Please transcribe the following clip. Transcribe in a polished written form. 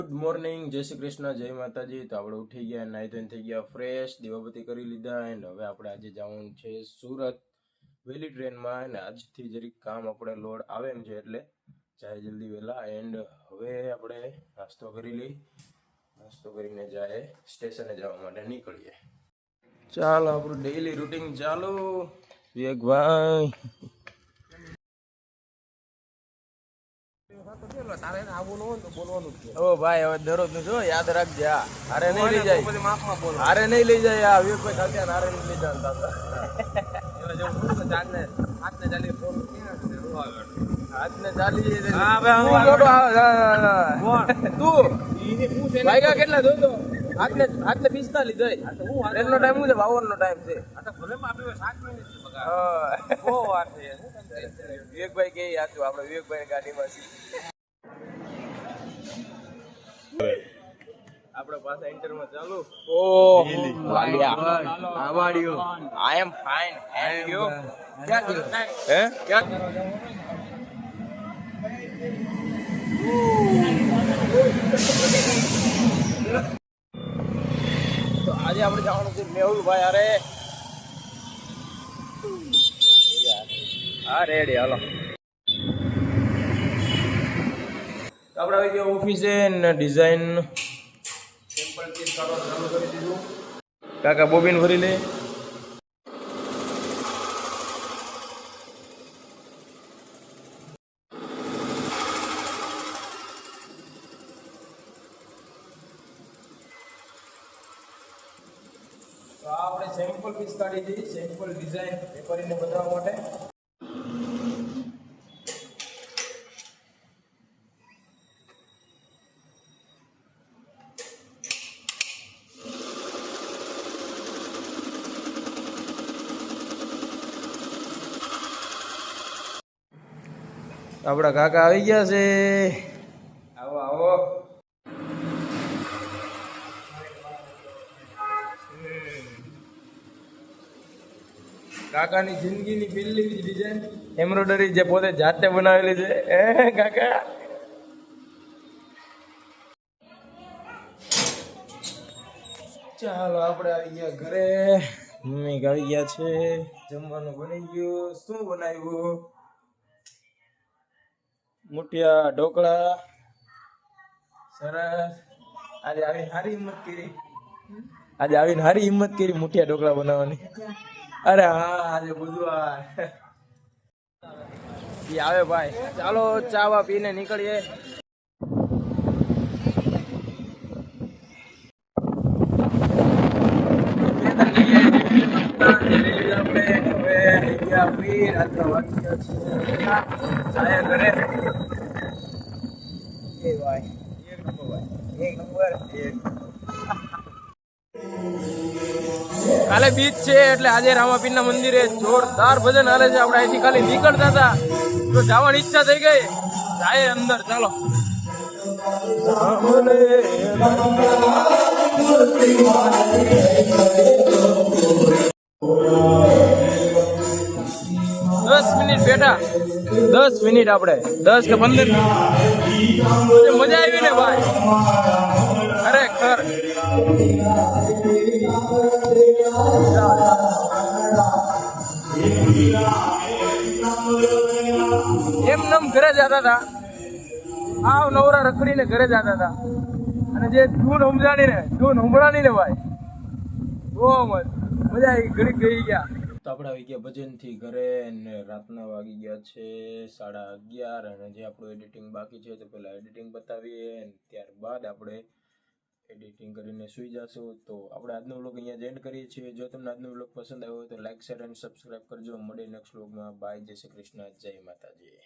Good morning, જય શ્રી કૃષ્ણ, જય માતાજી. તો આપણે ઉઠી ગયા, નાઈ ધોઈને થઈ ગયા ફ્રેશ, દીવાબત્તી કરી લીધા. એન્ડ હવે આપણે આજે જવાનું છે સુરત વહેલી ટ્રેનમાં. અને આજથી જરીક કામ આપણે લોડ આવે એમ છે, એટલે જાય જલ્દી વહેલા. એન્ડ હવે આપણે નાસ્તો કરી લઈ, નાસ્તો કરીને જાય સ્ટેશને જવા માટે નીકળીએ. ચાલો આપણું ડેઈલી રૂટીન ચાલુ. વિવેકભાઈ ઓ ભાઈ, હવે દરરોજ નું જો યાદ રાખજે. હારે નહીં લઈ જાય, હારે નહીં લઈ જાય. આ વિવેકભાઈ ખાતે હારે નહીં લઈ જાય. હાથને ચાલી તું ભાઈ કેટલા જોતો હાથને 45 જાય. એનો ટાઈમ શું છે? 52 નો ટાઈમ છે. વિવેકભાઈ કે આચું આપણે વિવેકભાઈ ગાડીમાં આપણે પાછા ઇન્ટરવ્યુ ચાલુ. ઓ આઈ એમ ફાઇન એન્ડ યુ ક્યાં ગયો હે ક્યાં તો આજે આપણે જવાનું છે મેહુલભાઈ. અરે હા રેડી, હાલો. આપણે આવી ગયા ઓફિસે ને ડિઝાઇન સિમ્પલ પીસ કરવાનું ચાલુ કરી દીધું. કાકા બોબિન ભરી લે. તો આપણે સેમ્પલ પીસ કાઢી દીધી, સેમ્પલ ડિઝાઇન વેપારીને બતાવવા માટે. આપણા કાકા આવી ગયા છે. આવો આવો. કાકાની જિંદગીની પહેલી ડિઝાઇન એમ્બ્રોઇડરી જે પોતે જાતે બનાવેલી છે. કાકા ચાલો આપણે આવી ગયા ઘરે. મમ્મી આવી ગયા છે. જમવાનું બની ગયું. શું બનાવ્યું? મુઠિયા ઢોકળા. સરસ. આજે આવીને સારી હિંમત કરી મુઠિયા ઢોકળા બનાવવાની. અરે હા, આજે બુધવાર આવે ભાઈ. ચાલો ચાવા પીને નીકળીએ. કાલે બીચ છે એટલે આજે રામાપીરના મંદિરે જોરદાર ભજન હાલે છે. આપણે અહીંથી ખાલી નીકળતા હતા તો જવાની ઈચ્છા થઈ ગઈ. જાય અંદર, ચાલો. 10 મિનિટ બેઠા, 10 મિનિટ આપણે 10 કે 15 મજા આવી ને ભાઈ, ખરેખર. એમ નમ ઘરે જતા હતા, આવ નવરા રખડીને ઘરે જતા હતા. અને જે ધૂન સંભળાણી ને ભાઈ, બહુ મજા આવી. ઘડી ગઈ ગયા. તો આપણે આવી ગયા ભજન થી ઘરે અને રાતના વાગી ગયા છે 11:30. અને જે આપણું એડિટિંગ બાકી છે તો પેલા એડિટિંગ બતાવીએ અને ત્યારબાદ આપણે એડિટિંગ કરીને સુઈ જશું. તો આપણે આજનો વ્લોગ અહીંયા એન્ડ કરીએ છીએ. જો તમને આજનો વ્લોગ પસંદ આવ્યો હોય તો લાઈક, શેર અને સબસ્ક્રાઈબ કરજો. મળીએ નેક્સ્ટ વ્લોગમાં. બાય, જય શ્રી કૃષ્ણ, જય માતાજી.